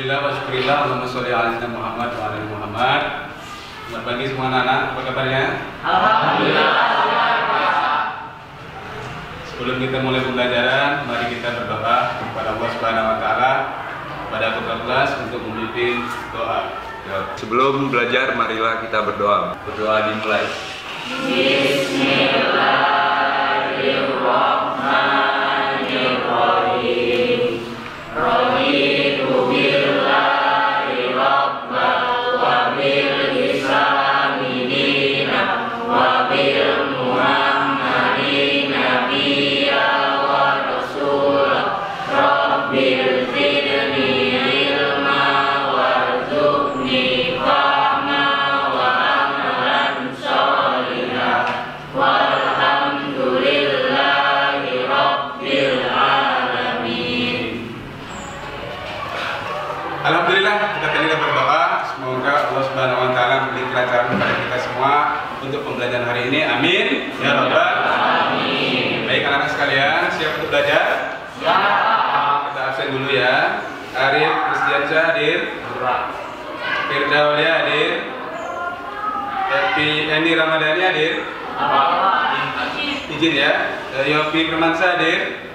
Alhamdulillah wa syukurillah Allahumma sholli ala sayyidina Muhammad wa ala Muhammad. Selamat pagi semua anak-anak, apa kabarnya? Alhamdulillah. Sebelum kita mulai pembelajaran, mari kita berdoa kepada Allah Subhanahu wa taala pada ketua kelas untuk memimpin doa. Sebelum belajar, marilah kita berdoa. Berdoa dimulai. Bismillahirrahmanirrahim. Raditu billahi rabban wa bil islami dinan wa bil muhammadin nabiyya wa rasulah. Rabbil zidni ilma warzuqni fahma wa amalan sholihan walhamdulillahi rabbil alamin. Alhamdulillah, kita tadi berdoa semoga Allah Subhanahu wa taala memberi kelancaran kepada kita semua untuk pembelajaran hari ini. Amin ya rabbal alamin. Baik anak-anak sekalian, siap untuk belajar? Siap. Kita absen dulu ya. Arif Kristiansyah hadir. Firdaulia hadir. Happy Eni Ramadhani hadir. Izin ya. Yofi Firmansyah hadir.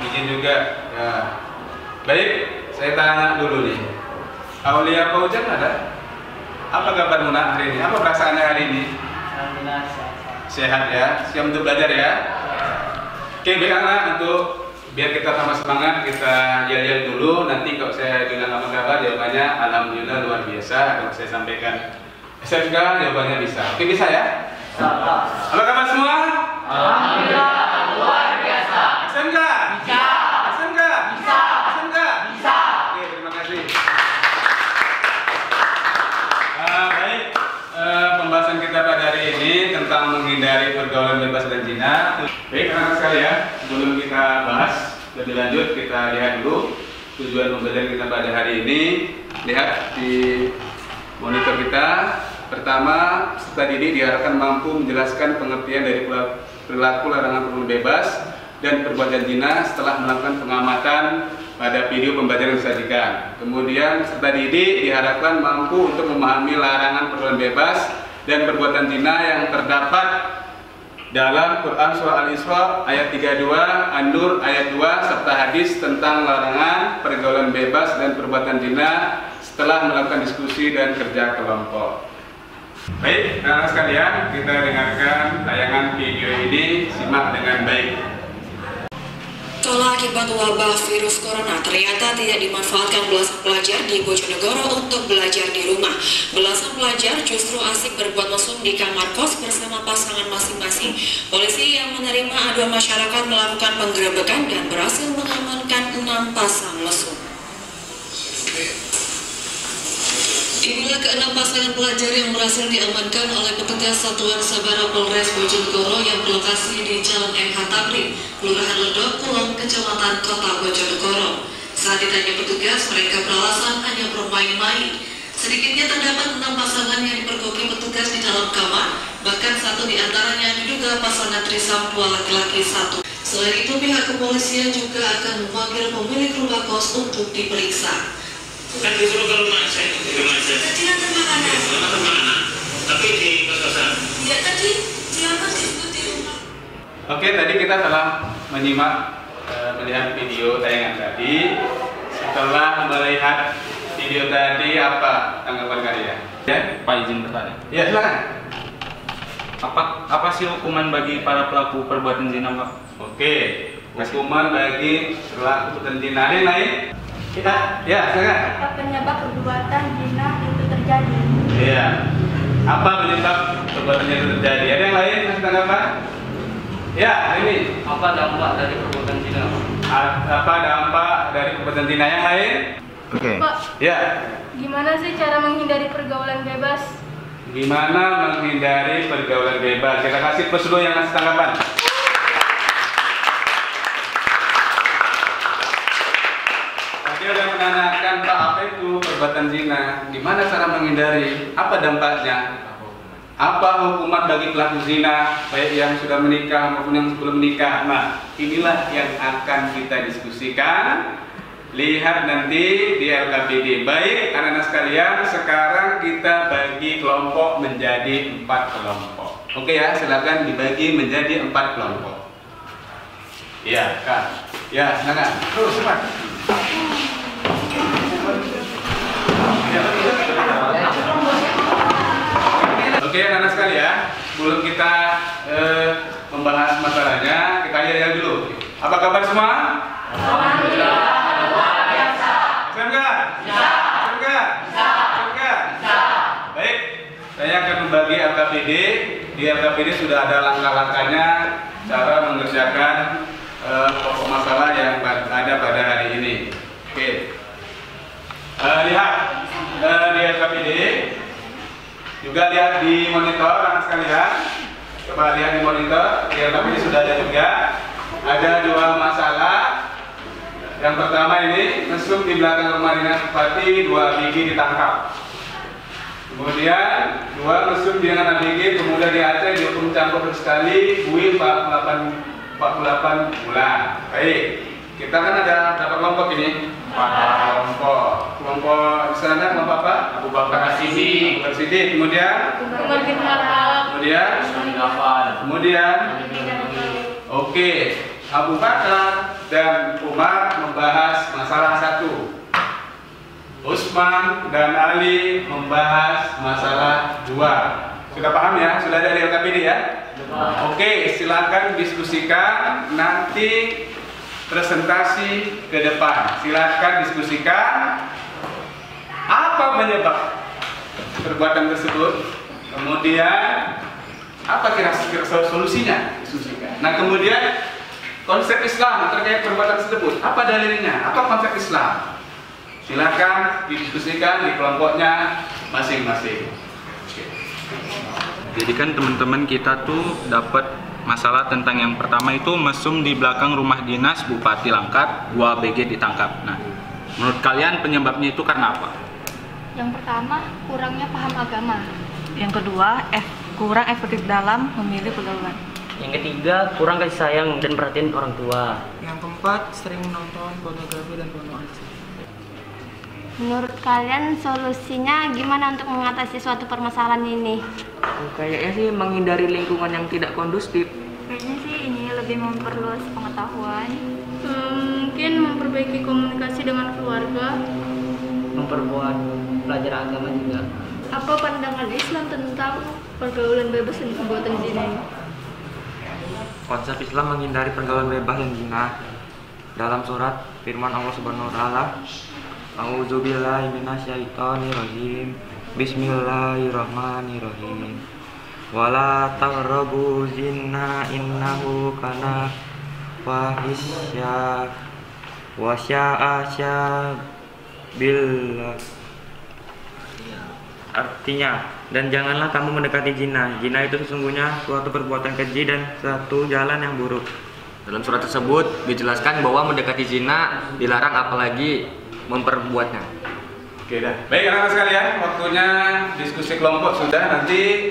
Izin juga. Ya. Baik, saya tanya dulu nih. Aulia Paujan ada? Apa kabar Muna hari ini? Apa perasaannya hari ini? Sehat ya. Siap untuk belajar ya. Oke, baik anak, untuk biar kita sama semangat, kita yel-yel dulu. Nanti kalau saya bilang apa kabar, jawabannya alhamdulillah luar biasa. Kalau saya sampaikan SMK, jawabannya bisa. Oke, bisa ya? Apa kabar semua? Alhamdulillah luar biasa. SMK? Bisa. SMK? Bisa. SMK? Bisa. Oke, terima kasih. Baik, pembahasan kita pada hari ini tentang menghindari pergaulan bebas dan zina. Baik, anak-anak sekalian, sebelum kita bahas lebih lanjut, kita lihat dulu tujuan pembelajaran kita pada hari ini. Lihat di monitor kita. Pertama, peserta didik diharapkan mampu menjelaskan pengertian dari perilaku larangan pergaulan bebas dan perbuatan zina setelah melakukan pengamatan pada video pembelajaran yang disajikan. Kemudian peserta didik diharapkan mampu untuk memahami larangan pergaulan bebas dan perbuatan zina yang terdapat dalam Quran Surah Al-Isra ayat 32, An-Nur ayat 2, serta hadis tentang larangan pergaulan bebas dan perbuatan zina setelah melakukan diskusi dan kerja kelompok. Baik, anak-anak sekalian, kita dengarkan tayangan video ini, simak dengan baik. Sekolah akibat wabah virus corona ternyata tidak dimanfaatkan belasan pelajar di Bojonegoro untuk belajar di rumah. Belasan pelajar justru asik berbuat mesum di kamar kos bersama pasangan masing-masing. Polisi yang menerima aduan masyarakat melakukan penggerebekan dan berhasil mengamankan 6 pasang mesum. Inilah ke-6 pasangan pelajar yang berhasil diamankan oleh petugas Satuan Sabara Polres Bojonegoro yang berlokasi di Jalan MH Tamrin, Kelurahan Ledok Kulon, Kecamatan Kota Bojonegoro. Saat ditanya petugas, mereka beralasan hanya bermain-main. Sedikitnya terdapat 6 pasangan yang dipergoki petugas di dalam kamar, bahkan satu di antaranya diduga pasangan trisam 2 laki-laki 1. Selain itu, pihak kepolisian juga akan memanggil pemilik rumah kos untuk diperiksa. Kan disuruh ke rumah saya, Tadi antar makanan. Antar makanan, tapi di kos-kosan. Ya tadi siapa disebut di rumah. Oke, tadi kita telah menyimak melihat video tayangan tadi. Setelah melihat video tadi, apa tanggapan kalian? Ya, Pak, izin bertanya. ya silakan. Apa sih hukuman bagi para pelaku perbuatan zina, Pak? Oke, hukuman bagi pelaku perbuatan zina. Ada yang lain? Kita, ya silakan. Apa penyebab perbuatan zina itu terjadi? Iya. Apa penyebab perbuatan zina itu terjadi? Ada yang lain yang tanggapan? Ya, ini. Apa dampak dari perbuatan zina, Pak? Apa dampak dari perbuatan zina yang lain? Oke. Pak, Ya. gimana sih cara menghindari pergaulan bebas? Gimana menghindari pergaulan bebas? Kita kasih plus dulu yang ngasih tanggapan. Tadi ada yang menanyakan, Pak, apa itu perbuatan zina? Gimana cara menghindari? Apa dampaknya? Apa hukuman bagi pelaku zina, baik yang sudah menikah maupun yang belum menikah? Nah, inilah yang akan kita diskusikan lihat nanti di LKPD. Baik, anak-anak sekalian, sekarang kita bagi kelompok menjadi 4 kelompok. Oke ya, silakan dibagi menjadi 4 kelompok. Iya, Kak. Ya, silakan. Terus cepat. Oke, anak-anak sekalian, sebelum kita membahas masalahnya, kita lihat dulu. Apa kabar semua? Alhamdulillah luar biasa. SMK? Ya. SMK? Ya. SMK? Ya. Baik, saya akan membagi LKPD. Di LKPD sudah ada langkah-langkahnya cara mengerjakan pokok masalah yang ada pada hari ini. Oke. Lihat di LKPD. Juga lihat di monitor anak sekalian. Coba lihat di monitor. Di LKPD sudah ada juga. Ada 2 masalah. Yang pertama ini, mesum di belakang rumah dinas bupati, 2 ABG ditangkap. Kemudian 2 mesum dengan ABG kemudian di Aceh dihukum campur sekali, buih 48 bulan. Baik, kita kan ada berapa kelompok ini? 4 kelompok. Kelompok misalnya kelompok apa? Abu Bakar Siddiq. Abu Bakar Siddiq. Kemudian Umar bin Khattab. Kemudian oke, Abu Bakar dan Umar membahas masalah 1. Utsman dan Ali membahas masalah 2. Sudah paham ya? Sudah ada di LKPD ya? Oke, silakan diskusikan nanti presentasi ke depan. Silakan diskusikan apa menyebab perbuatan tersebut. Kemudian apa kira-kira solusinya? Diskusikan. Nah, kemudian konsep Islam terkait perbuatan tersebut. Apa dalilnya? Apa konsep Islam? Silakan didiskusikan di kelompoknya masing-masing. Jadi kan teman-teman kita tuh dapat masalah tentang yang pertama itu mesum di belakang rumah dinas Bupati Langkat, 2 ABG ditangkap. Nah, menurut kalian penyebabnya itu karena apa? Yang pertama, kurangnya paham agama. Yang kedua, kurang efektif dalam memilih pergaulan. Yang ketiga, kurang kasih sayang dan perhatian orang tua. Yang keempat, sering menonton pornografi dan pornografi. Menurut kalian solusinya gimana untuk mengatasi suatu permasalahan ini? Kayaknya sih menghindari lingkungan yang tidak kondusif. Kayaknya sih ini lebih memperluas pengetahuan. Mungkin memperbaiki komunikasi dengan keluarga. Memperbuat pelajaran agama juga. Apa pandangan Islam tentang pergaulan bebas dan perbuatan zina ini? Konsep Islam menghindari pergaulan bebas dan zina. Dalam surat firman Allah Subhanahu wa taala, A'udzubillahi minasyaitonirrajim. Bismillahirrahmanirrahim. Wala taqrabu zina innahu kana fahisya wa sya'a billah. Artinya, dan janganlah kamu mendekati zina. Zina itu sesungguhnya suatu perbuatan keji dan satu jalan yang buruk. Dalam surat tersebut dijelaskan bahwa mendekati zina dilarang, apalagi memperbuatnya. Oke dah. Baik anak-anak sekalian, waktunya diskusi kelompok sudah. Nanti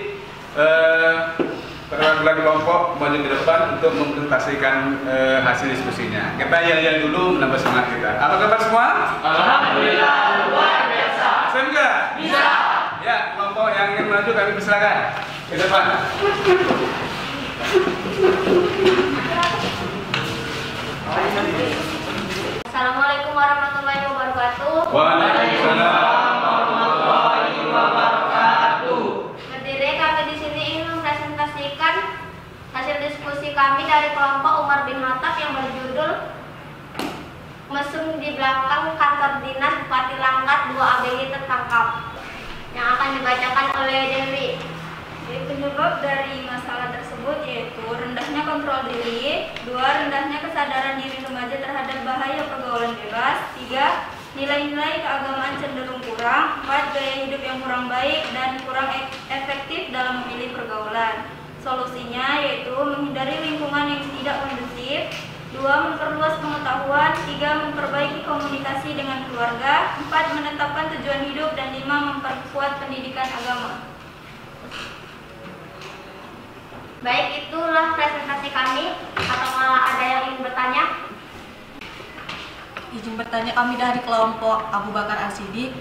perwakilan kelompok maju ke depan untuk mempresentasikan hasil diskusinya. Kita yel-yel dulu menambah semangat kita. Apa kabar semua? Alhamdulillah luar biasa. SMK? Bisa. Ya, kelompok yang ingin maju kami persilakan ke depan. Assalamualaikum warahmatullahi wabarakatuh. Waalaikumsalam warahmatullahi wabarakatuh. Berdiri kami di sini ingin mempresentasikan hasil diskusi kami dari kelompok Umar bin Khattab yang berjudul mesum di belakang kantor dinas Bupati Langkat, 2 ABG tertangkap, yang akan dibacakan oleh Dewi. Penyebab dari masalah tersebut yaitu rendahnya kontrol diri, 2 rendahnya kesadaran diri remaja terhadap bahaya pergaulan bebas, 3 nilai-nilai keagamaan cenderung kurang, 4 gaya hidup yang kurang baik dan kurang efektif dalam memilih pergaulan. Solusinya yaitu menghindari lingkungan yang tidak kondusif, 2 memperluas pengetahuan, 3 memperbaiki komunikasi dengan keluarga, 4 menetapkan tujuan hidup, dan 5 memperkuat pendidikan agama. Baik, itulah presentasi kami. Atau malah ada yang ingin bertanya? izin bertanya, kami dari kelompok Abu Bakar Al-Siddiq.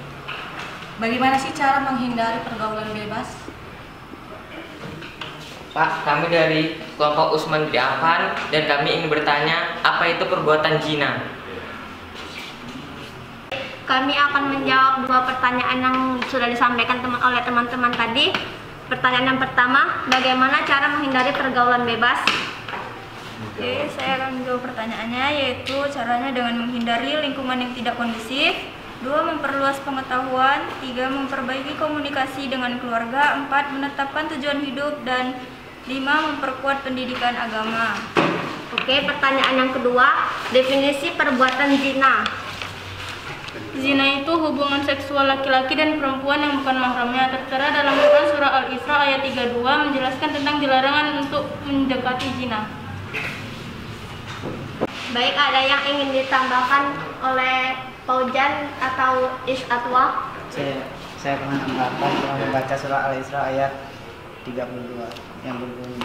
Bagaimana sih cara menghindari pergaulan bebas? Pak, kami dari kelompok Usman bin Affan dan kami ingin bertanya, apa itu perbuatan zina? Kami akan menjawab dua pertanyaan yang sudah disampaikan oleh teman-teman tadi. Pertanyaan yang pertama, bagaimana cara menghindari pergaulan bebas? Oke, saya akan menjawab pertanyaannya, yaitu caranya dengan menghindari lingkungan yang tidak kondusif, 2. Memperluas pengetahuan, 3. Memperbaiki komunikasi dengan keluarga, 4. Menetapkan tujuan hidup, dan 5. Memperkuat pendidikan agama. Oke, pertanyaan yang kedua, definisi perbuatan zina. Zina itu hubungan seksual laki-laki dan perempuan yang bukan mahramnya. Tertera dalam Quran surah Al-Isra ayat 32 menjelaskan tentang dilarangan untuk mendekati zina. Baik, ada yang ingin ditambahkan oleh Paujan atau Isatwa? Saya akan menambahkan dengan membaca surah Al-Isra ayat 32 yang berbunyi,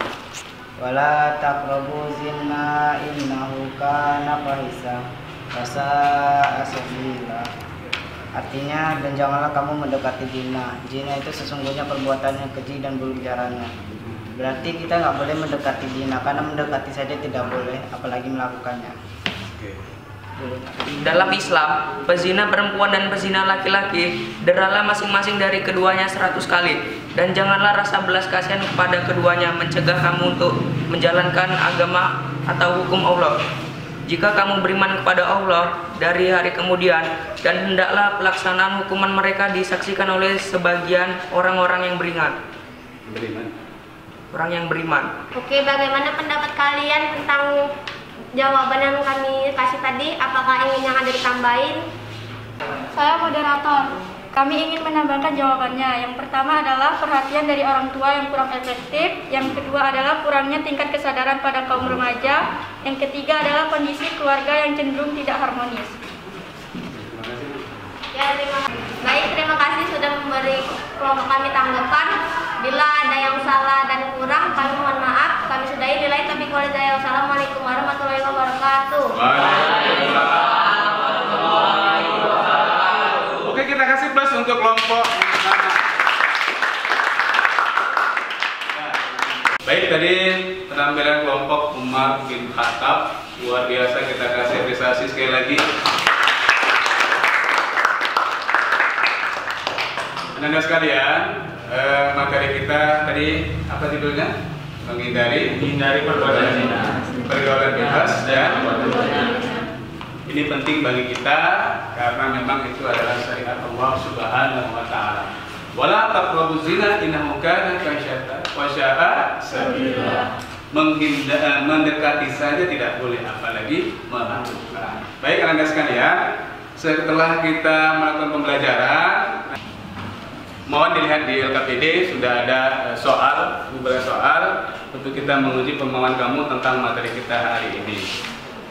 wala taqrabu zina innahu kana fahisha wasa'a sabila. Artinya, dan janganlah kamu mendekati zina. Zina itu sesungguhnya perbuatan yang keji dan buruk caranya. Berarti kita nggak boleh mendekati zina, karena mendekati saja tidak boleh, apalagi melakukannya. Dalam Islam, pezina perempuan dan pezina laki-laki deralah masing-masing dari keduanya 100 kali. Dan janganlah rasa belas kasihan kepada keduanya mencegah kamu untuk menjalankan agama atau hukum Allah. Jika kamu beriman kepada Allah dari hari kemudian, dan hendaklah pelaksanaan hukuman mereka disaksikan oleh sebagian orang-orang yang beriman. Orang yang beriman. Oke, bagaimana pendapat kalian tentang jawaban yang kami kasih tadi? Apakah ingin yang ada ditambahin? Saya moderator. Kami ingin menambahkan jawabannya. Yang pertama adalah perhatian dari orang tua yang kurang efektif. Yang kedua adalah kurangnya tingkat kesadaran pada kaum remaja. Yang ketiga adalah kondisi keluarga yang cenderung tidak harmonis. Ya, terima kasih sudah memberi kelompok kami tanggapan. Bila ada yang salah dan kurang, kami mohon maaf. Kami sudahi. Billahi taufiq wal hidayah. Wassalamualaikum warahmatullahi wabarakatuh. Oke, kita kasih plus untuk kelompok. Baik, tadi penampilan kelompok Umar bin Khattab luar biasa, kita kasih apresiasi sekali lagi. Anda sekalian, materi kita tadi apa judulnya? Menghindari perbuatan zina, pergaulan bebas, dan ini penting bagi kita karena memang itu adalah syariat Allah Subhanahu wa taala. Wala taqrabuz zina innahu kana fasya'a sabila. Mendekati saja tidak boleh, apalagi melakukan. Baik, Anda sekalian, setelah kita melakukan pembelajaran, mohon dilihat di LKPD sudah ada beberapa soal untuk kita menguji pemahaman kamu tentang materi kita hari ini.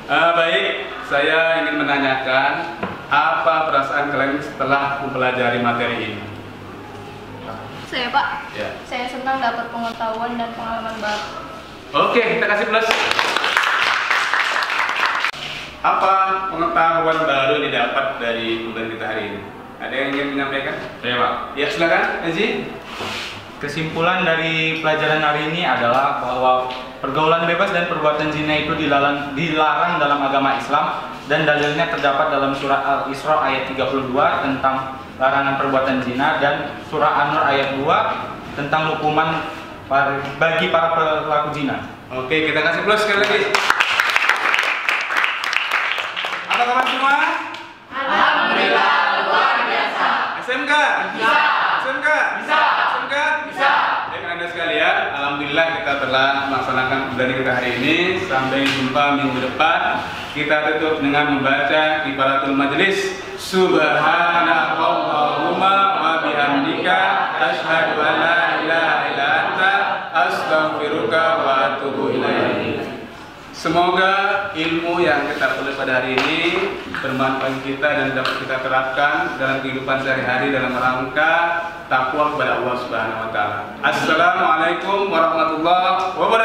Baik, saya ingin menanyakan apa perasaan kalian setelah mempelajari materi ini? Saya, Pak. Ya. Saya senang dapat pengetahuan dan pengalaman baru. Oke, kita kasih plus. Apa pengetahuan baru yang didapat dari pembelajaran kita hari ini? Ada yang ingin menyampaikan? Ya, Pak. Ya, silakan, Aziz. Kesimpulan dari pelajaran hari ini adalah bahwa pergaulan bebas dan perbuatan zina itu dilarang dalam agama Islam, dan dalilnya terdapat dalam surah Al-Isra ayat 32 tentang larangan perbuatan zina, dan surah An-Nur ayat 2 tentang hukuman bagi para pelaku zina. Oke, kita kasih plus sekali lagi. Apa kabar semua? Alhamdulillah, luar biasa. SMK? Bisa. SMK? Bisa. SMK? Bisa. Baik, Anda sekalian, alhamdulillah kita telah melaksanakan pembelajaran kita hari ini. Sampai jumpa minggu depan. Kita tutup dengan membaca kifaratul majelis. Subhanallahumma wa bihamdika asyhadu an la ilaha illa anta astaghfiruka wa atubu ilaik. Semoga ilmu yang kita peroleh pada hari ini bermanfaat kita dan dapat kita terapkan dalam kehidupan sehari-hari dalam rangka takwa kepada Allah Subhanahu wa taala. Assalamualaikum warahmatullahi wabarakatuh.